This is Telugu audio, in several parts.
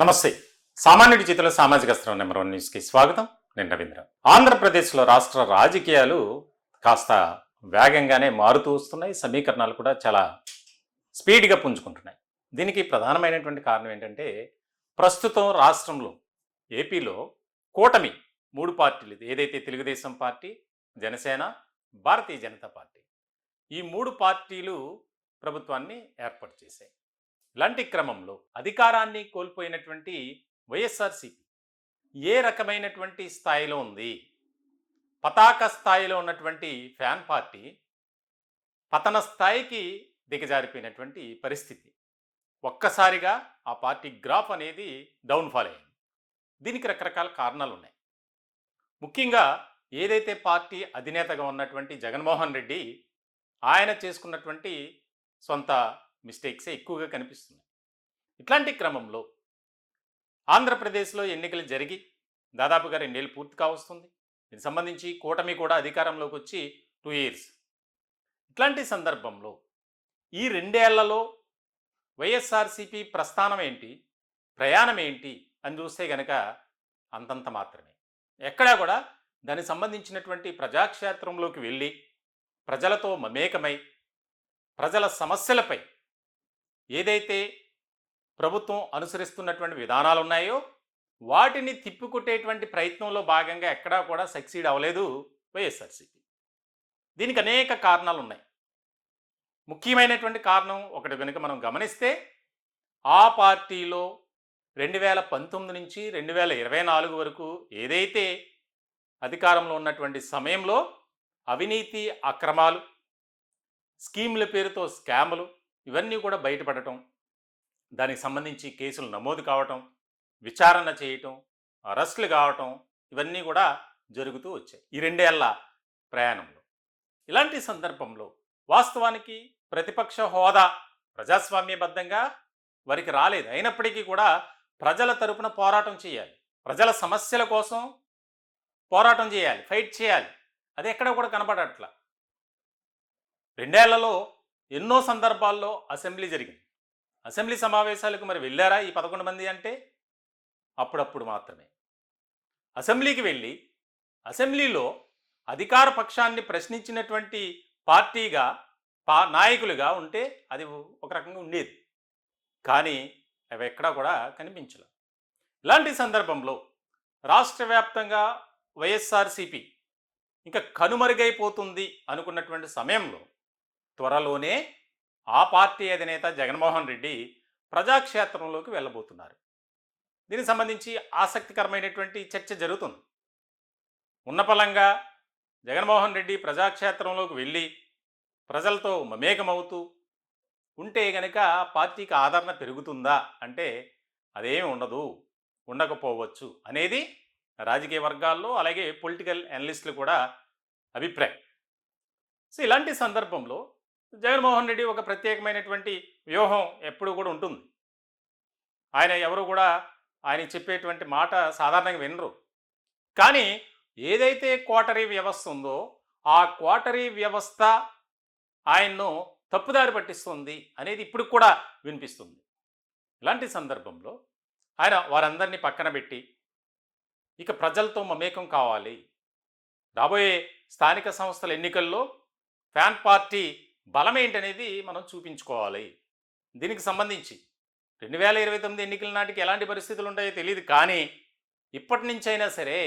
నమస్తే. సామాన్యుడి చేతిలో సామాజిక అస్త్రం నెంబర్ 1 న్యూస్కి స్వాగతం. నేను రవీంద్ర. ఆంధ్రప్రదేశ్లో రాష్ట్ర రాజకీయాలు కాస్త వేగంగానే మారుతూ వస్తున్నాయి. సమీకరణాలు కూడా చాలా స్పీడ్గా పుంజుకుంటున్నాయి. దీనికి ప్రధానమైనటువంటి కారణం ఏంటంటే, ప్రస్తుతం రాష్ట్రంలో ఏపీలో కూటమి 3 పార్టీలు ఏదైతే తెలుగుదేశం పార్టీ, జనసేన, భారతీయ జనతా పార్టీ ఈ 3 పార్టీలు ప్రభుత్వాన్ని ఏర్పాటు చేశాయి. ఇలాంటి క్రమంలో అధికారాన్ని కోల్పోయినటువంటి వైఎస్ఆర్సీపీ ఏ రకమైనటువంటి స్థాయిలో ఉంది? పతాక స్థాయిలో ఉన్నటువంటి ఫ్యాన్ పార్టీ పతన స్థాయికి దిగజారిపోయినటువంటి పరిస్థితి. ఒక్కసారిగా ఆ పార్టీ గ్రాఫ్ అనేది డౌన్ఫాల్ అయింది. దీనికి రకరకాల కారణాలు ఉన్నాయి. ముఖ్యంగా ఏదైతే పార్టీ అధినేతగా ఉన్నటువంటి జగన్మోహన్ రెడ్డి ఆయన చేసుకున్నటువంటి సొంత మిస్టేక్సే ఎక్కువగా కనిపిస్తున్నాయి. ఇట్లాంటి క్రమంలో ఆంధ్రప్రదేశ్లో ఎన్నికలు జరిగి దాదాపుగా 2 ఏళ్ళు పూర్తి కావస్తుంది. దీనికి సంబంధించి కూటమి కూడా అధికారంలోకి వచ్చి 2 ఇయర్స్. ఇట్లాంటి సందర్భంలో ఈ 2 ఏళ్లలో వైఎస్ఆర్సీపీ ప్రస్థానం ఏంటి, ప్రయాణం ఏంటి అని చూస్తే గనక అంతంత మాత్రమే. ఎక్కడా కూడా దానికి సంబంధించినటువంటి ప్రజాక్షేత్రంలోకి వెళ్ళి ప్రజలతో మమేకమై ప్రజల సమస్యలపై ఏదైతే ప్రభుత్వం అనుసరిస్తున్నటువంటి విధానాలు ఉన్నాయో వాటిని తిప్పికొట్టేటువంటి ప్రయత్నంలో భాగంగా ఎక్కడా కూడా సక్సీడ్ అవ్వలేదు వైఎస్ఆర్సీపీ. దీనికి అనేక కారణాలు ఉన్నాయి. ముఖ్యమైనటువంటి కారణం ఒకటి కనుక మనం గమనిస్తే, ఆ పార్టీలో 2019 నుంచి 2024 వరకు ఏదైతే అధికారంలో ఉన్నటువంటి సమయంలో అవినీతి అక్రమాలు, స్కీముల పేరుతో స్కాములు ఇవన్నీ కూడా బయటపడటం, దానికి సంబంధించి కేసులు నమోదు కావటం, విచారణ చేయటం, అరెస్టులు కావటం ఇవన్నీ కూడా జరుగుతూ వచ్చాయి ఈ 2 ఏళ్ల ప్రయాణంలో. ఇలాంటి సందర్భంలో వాస్తవానికి ప్రతిపక్ష హోదా ప్రజాస్వామ్యబద్ధంగా వారికి రాలేదు. అయినప్పటికీ కూడా ప్రజల తరపున పోరాటం చేయాలి, ప్రజల సమస్యల కోసం పోరాటం చేయాలి, ఫైట్ చేయాలి. అది ఎక్కడ కూడా కనపడట్లా. 2 ఏళ్లలో ఎన్నో సందర్భాల్లో అసెంబ్లీ జరిగింది. అసెంబ్లీ సమావేశాలకు మరి వెళ్ళారా ఈ 11 మంది అంటే? అప్పుడప్పుడు మాత్రమే. అసెంబ్లీకి వెళ్ళి అసెంబ్లీలో అధికార పక్షాన్ని ప్రశ్నించినటువంటి పార్టీగా నాయకులుగా ఉంటే అది ఒక రకంగా ఉండేది. కానీ అవి ఎక్కడా కూడా కనిపించలే. ఇలాంటి సందర్భంలో రాష్ట్ర వ్యాప్తంగా వైఎస్ఆర్సీపీ ఇంకా కనుమరుగైపోతుంది అనుకున్నటువంటి సమయంలో త్వరలోనే ఆ పార్టీ అధినేత జగన్మోహన్ రెడ్డి ప్రజాక్షేత్రంలోకి వెళ్ళబోతున్నారు. దీనికి సంబంధించి ఆసక్తికరమైనటువంటి చర్చ జరుగుతుంది. ఉన్నపలంగా జగన్మోహన్ రెడ్డి ప్రజాక్షేత్రంలోకి వెళ్ళి ప్రజలతో మమేకమవుతూ ఉంటే గనక పార్టీకి ఆదరణ పెరుగుతుందా అంటే అదేమి ఉండదు, ఉండకపోవచ్చు అనేది రాజకీయ వర్గాల్లో అలాగే పొలిటికల్ అనలిస్టులు కూడా అభిప్రాయం. సో ఇలాంటి సందర్భంలో జగన్మోహన్ రెడ్డి ఒక ప్రత్యేకమైనటువంటి వ్యూహం ఎప్పుడూ కూడా ఉంటుంది. ఆయన ఎవరు కూడా ఆయన చెప్పేటువంటి మాట సాధారణంగా వినరు. కానీ ఏదైతే కోటరీ వ్యవస్థ ఉందో ఆ కోటరీ వ్యవస్థ ఆయన్ను తప్పుదారి పట్టిస్తుంది అనేది ఇప్పుడు కూడా వినిపిస్తుంది. ఇలాంటి సందర్భంలో ఆయన వారందరినీ పక్కన పెట్టి ఇక ప్రజలతో మమేకం కావాలి, రాబోయే స్థానిక సంస్థల ఎన్నికల్లో ఫ్యాన్ పార్టీ బలం ఏంటనేది మనం చూపించుకోవాలి. దీనికి సంబంధించి 2029 ఎన్నికల నాటికి ఎలాంటి పరిస్థితులు ఉంటాయో తెలియదు. కానీ ఇప్పటి నుంచైనా సరే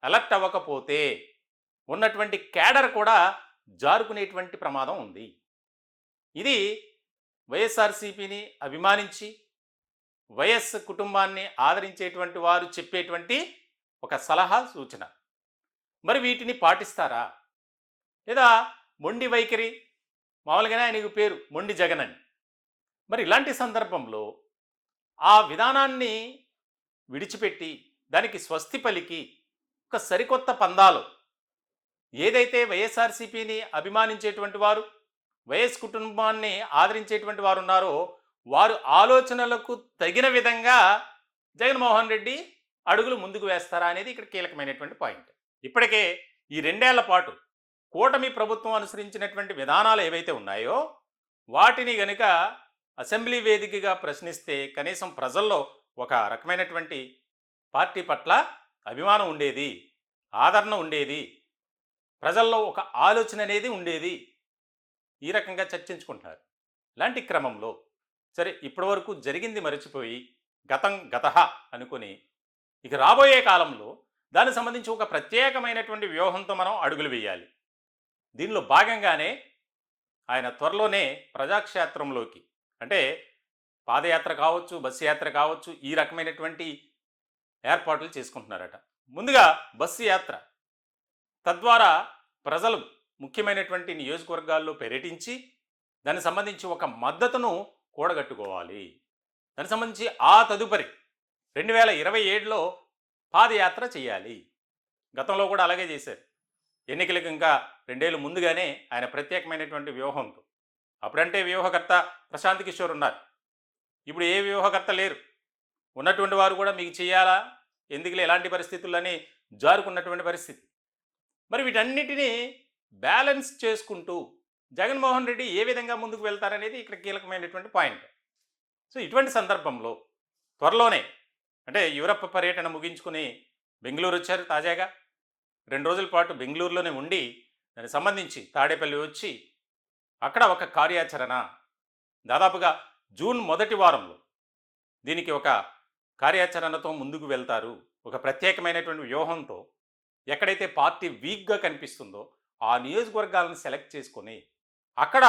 అలర్ట్ అవ్వకపోతే ఉన్నటువంటి క్యాడర్ కూడా జారుకునేటువంటి ప్రమాదం ఉంది. ఇది వైఎస్ఆర్సీపీని అభిమానించి వైఎస్ కుటుంబాన్ని ఆదరించేటువంటి వారు చెప్పేటువంటి ఒక సలహా సూచన. మరి వీటిని పాటిస్తారా? లేదా మొండి వైఖరి, మామూలుగానే ఆయనకు పేరు మొండి జగన్ అని. మరి ఇలాంటి సందర్భంలో ఆ విధానాన్ని విడిచిపెట్టి దానికి స్వస్తి పలికి ఒక సరికొత్త పందాలు ఏదైతే వైఎస్ఆర్సీపీని అభిమానించేటువంటి వారు, వైఎస్ కుటుంబాన్ని ఆదరించేటువంటి వారు ఉన్నారో వారు ఆలోచనలకు తగిన విధంగా జగన్మోహన్ రెడ్డి అడుగులు ముందుకు వేస్తారా అనేది ఇక్కడ కీలకమైనటువంటి పాయింట్. ఇప్పటికే ఈ 2 ఏళ్ల పాటు కూటమి ప్రభుత్వం అనుసరించినటువంటి విధానాలు ఏవైతే ఉన్నాయో వాటిని గనుక అసెంబ్లీ వేదికగా ప్రశ్నిస్తే కనీసం ప్రజల్లో ఒక రకమైనటువంటి పార్టీ పట్ల అభిమానం ఉండేది, ఆదరణ ఉండేది, ప్రజల్లో ఒక ఆలోచన అనేది ఉండేది. ఈ రకంగా చర్చించుకుంటున్నారు. ఇలాంటి క్రమంలో సరే ఇప్పటి వరకు జరిగింది మరచిపోయి గతం గతహ అనుకుని ఇక రాబోయే కాలంలో దానికి సంబంధించి ఒక ప్రత్యేకమైనటువంటి వ్యూహంతో మనం అడుగులు వేయాలి. దీనిలో భాగంగానే ఆయన త్వరలోనే ప్రజాక్షేత్రంలోకి అంటే పాదయాత్ర కావచ్చు, బస్సు యాత్ర కావచ్చు, ఈ రకమైనటువంటి ఏర్పాట్లు చేసుకుంటున్నారట. ముందుగా బస్సు యాత్ర, తద్వారా ప్రజలు ముఖ్యమైనటువంటి నియోజకవర్గాల్లో పర్యటించి దానికి సంబంధించి ఒక మద్దతును కూడగట్టుకోవాలి. దానికి సంబంధించి ఆ తదుపరి 2027లో పాదయాత్ర చేయాలి. గతంలో కూడా అలాగే చేశారు. ఎన్నికలకు ఇంకా 2 ఏళ్ళు ముందుగానే ఆయన ప్రత్యేకమైనటువంటి వ్యూహంతో, అప్పుడంటే వ్యూహకర్త ప్రశాంత్ కిషోర్ ఉన్నారు, ఇప్పుడు ఏ వ్యూహకర్త లేరు. ఉన్నటువంటి వారు కూడా మీకు చేయాలా, ఎందుకులే ఎలాంటి పరిస్థితులని జారుకున్నటువంటి పరిస్థితి. మరి వీటన్నిటినీ బ్యాలెన్స్ చేసుకుంటూ జగన్మోహన్ రెడ్డి ఏ విధంగా ముందుకు వెళ్తారనేది ఇక్కడ కీలకమైనటువంటి పాయింట్. సో ఇటువంటి సందర్భంలో త్వరలోనే అంటే యూరప్ పర్యటన ముగించుకుని బెంగళూరు వచ్చారు. తాజాగా 2 రోజుల పాటు బెంగళూరులోనే ఉండి దానికి సంబంధించి తాడేపల్లి వచ్చి అక్కడ ఒక కార్యాచరణ దాదాపుగా జూన్ మొదటి వారంలో దీనికి ఒక కార్యాచరణతో ముందుకు వెళ్తారు. ఒక ప్రత్యేకమైనటువంటి వ్యూహంతో ఎక్కడైతే పార్టీ వీక్గా కనిపిస్తుందో ఆ నియోజకవర్గాలను సెలెక్ట్ చేసుకొని అక్కడ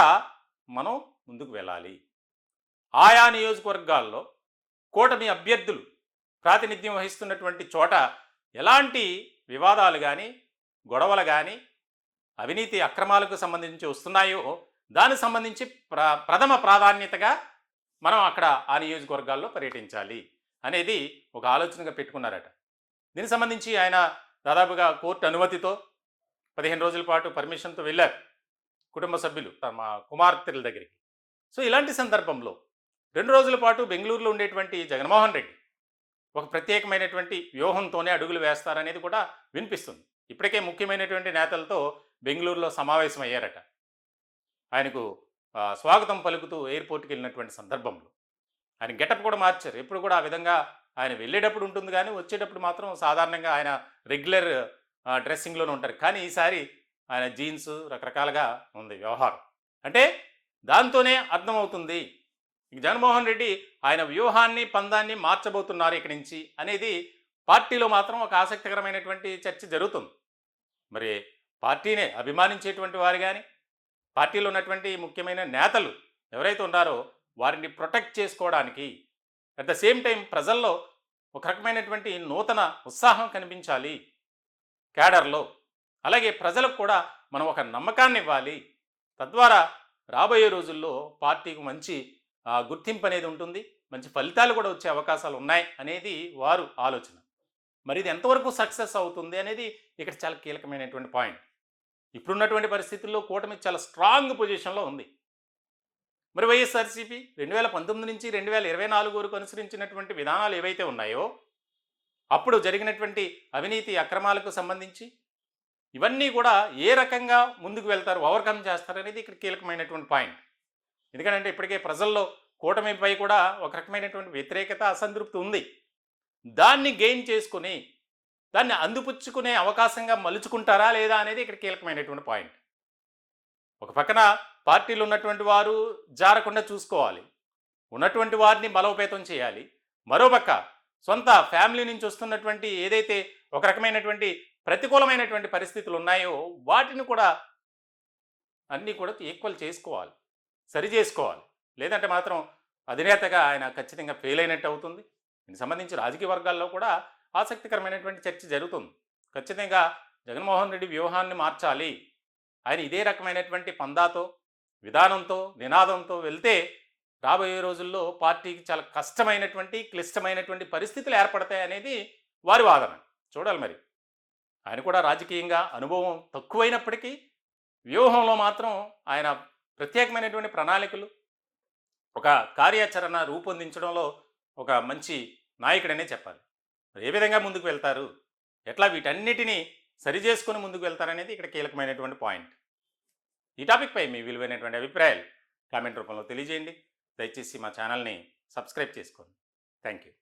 మనం ముందుకు వెళ్ళాలి. ఆయా నియోజకవర్గాల్లో కూటమి అభ్యర్థులు ప్రాతినిధ్యం వహిస్తున్నటువంటి చోట ఎలాంటి వివాదాలు కానీ, గొడవలు కానీ, అవినీతి అక్రమాలకు సంబంధించి వస్తున్నాయో దానికి సంబంధించి ప్రథమ ప్రాధాన్యతగా మనం అక్కడ ఆ నియోజకవర్గాల్లో పర్యటించాలి అనేది ఒక ఆలోచనగా పెట్టుకున్నారట. దీనికి సంబంధించి ఆయన దాదాపుగా కోర్టు అనుమతితో 15 రోజుల పాటు పర్మిషన్తో వెళ్ళారు కుటుంబ సభ్యులు తమ కుమార్తెల దగ్గరికి. సో ఇలాంటి సందర్భంలో 2 రోజుల పాటు బెంగళూరులో ఉండేటువంటి జగన్మోహన్ రెడ్డి ఒక ప్రత్యేకమైనటువంటి వ్యూహంతోనే అడుగులు వేస్తారనేది కూడా వినిపిస్తుంది. ఇప్పటికే ముఖ్యమైనటువంటి నేతలతో బెంగళూరులో సమావేశం అయ్యారట. ఆయనకు స్వాగతం పలుకుతూ ఎయిర్పోర్ట్కి వెళ్ళినటువంటి సందర్భంలో ఆయన గెటప్ కూడా మార్చారు. ఎప్పుడు కూడా ఆ విధంగా ఆయన వెళ్ళేటప్పుడు ఉంటుంది కానీ వచ్చేటప్పుడు మాత్రం సాధారణంగా ఆయన రెగ్యులర్ డ్రెస్సింగ్లోనే ఉంటారు. కానీ ఈసారి ఆయన జీన్స్ రకరకాలుగా ఉంది వ్యవహారం. అంటే దాంతోనే అర్థమవుతుంది జగన్మోహన్ రెడ్డి ఆయన వ్యూహాన్ని పందాన్ని మార్చబోతున్నారు ఇక్కడి నుంచి అనేది పార్టీలో మాత్రం ఒక ఆసక్తికరమైనటువంటి చర్చ జరుగుతుంది. మరి పార్టీనే అభిమానించేటువంటి వారు కానీ, పార్టీలో ఉన్నటువంటి ముఖ్యమైన నేతలు ఎవరైతే ఉన్నారో వారిని ప్రొటెక్ట్ చేసుకోవడానికి అట్ ద సేమ్ టైం ప్రజల్లో ఒక రకమైనటువంటి నూతన ఉత్సాహం కనిపించాలి క్యాడర్లో. అలాగే ప్రజలకు కూడా మనం ఒక నమ్మకాన్ని ఇవ్వాలి. తద్వారా రాబోయే రోజుల్లో పార్టీకి మంచి గుర్తింపు అనేది ఉంటుంది, మంచి ఫలితాలు కూడా వచ్చే అవకాశాలు ఉన్నాయి అనేది వారు ఆలోచన. మరి ఇది ఎంతవరకు సక్సెస్ అవుతుంది అనేది ఇక్కడ చాలా కీలకమైనటువంటి పాయింట్. ఇప్పుడున్నటువంటి పరిస్థితుల్లో కూటమి చాలా స్ట్రాంగ్ పొజిషన్లో ఉంది. మరి వైఎస్ఆర్సీపీ 2019 నుంచి 2024 వరకు అనుసరించినటువంటి విధానాలు ఏవైతే ఉన్నాయో అప్పుడు జరిగినటువంటి అవినీతి అక్రమాలకు సంబంధించి ఇవన్నీ కూడా ఏ రకంగా ముందుకు వెళ్తారు, ఓవర్కమ్ చేస్తారు అనేది ఇక్కడ కీలకమైనటువంటి పాయింట్. ఎందుకంటే ఇప్పటికే ప్రజల్లో కూటమిపై కూడా ఒక రకమైనటువంటి వ్యతిరేకత, అసంతృప్తి ఉంది. దాన్ని గెయిన్ చేసుకుని దాన్ని అందిపుచ్చుకునే అవకాశంగా మలుచుకుంటారా లేదా అనేది ఇక్కడ కీలకమైనటువంటి పాయింట్. ఒక పక్కన పార్టీలు ఉన్నటువంటి వారు జారకుండా చూసుకోవాలి, ఉన్నటువంటి వారిని బలోపేతం చేయాలి. మరోపక్క సొంత ఫ్యామిలీ నుంచి వస్తున్నటువంటి ఏదైతే ఒక రకమైనటువంటి ప్రతికూలమైనటువంటి పరిస్థితులు ఉన్నాయో వాటిని కూడా అన్నీ కూడా ఈక్వల్ చేసుకోవాలి, సరి చేసుకోవాలి. లేదంటే మాత్రం అధినేతగా ఆయన ఖచ్చితంగా ఫెయిల్ అయినట్టు అవుతుంది. దీనికి సంబంధించి రాజకీయ వర్గాల్లో కూడా ఆసక్తికరమైనటువంటి చర్చ జరుగుతుంది. ఖచ్చితంగా జగన్మోహన్ రెడ్డి వ్యూహాన్ని మార్చాలి. ఆయన ఇదే రకమైనటువంటి పందాతో, విధానంతో, నినాదంతో వెళ్తే రాబోయే రోజుల్లో పార్టీకి చాలా కష్టమైనటువంటి, క్లిష్టమైనటువంటి పరిస్థితులు ఏర్పడతాయి అనేది వారి వాదన. చూడాలి మరి. ఆయన కూడా రాజకీయంగా అనుభవం తక్కువైనప్పటికీ వ్యూహంలో మాత్రం ఆయన ప్రత్యేకమైనటువంటి ప్రణాళికలు, ఒక కార్యాచరణ రూపొందించడంలో ఒక మంచి నాయకుడనే చెప్పాలి. ఏ విధంగా ముందుకు వెళ్తారు, ఎట్లా వీటన్నిటినీ సరిచేసుకొని ముందుకు వెళ్తారనేది ఇక్కడ కీలకమైనటువంటి పాయింట్. ఈ టాపిక్పై మీ విలువైనటువంటి అభిప్రాయాలు కామెంట్ రూపంలో తెలియజేయండి. దయచేసి మా ఛానల్ని సబ్స్క్రైబ్ చేసుకోండి. Thank you.